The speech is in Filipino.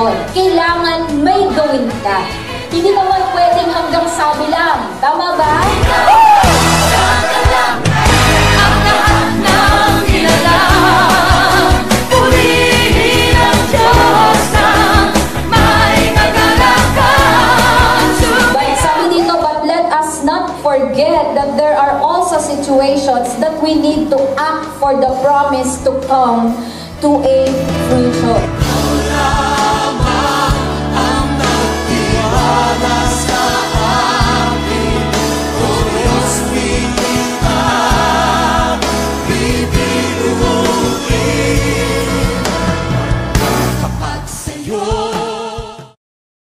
fruition. Kailangan may gawin ka. Hindi naman pwedeng hanggang sabi lang. Tama ba? Forget that there are also situations that we need to act for the promise to come to a fruition.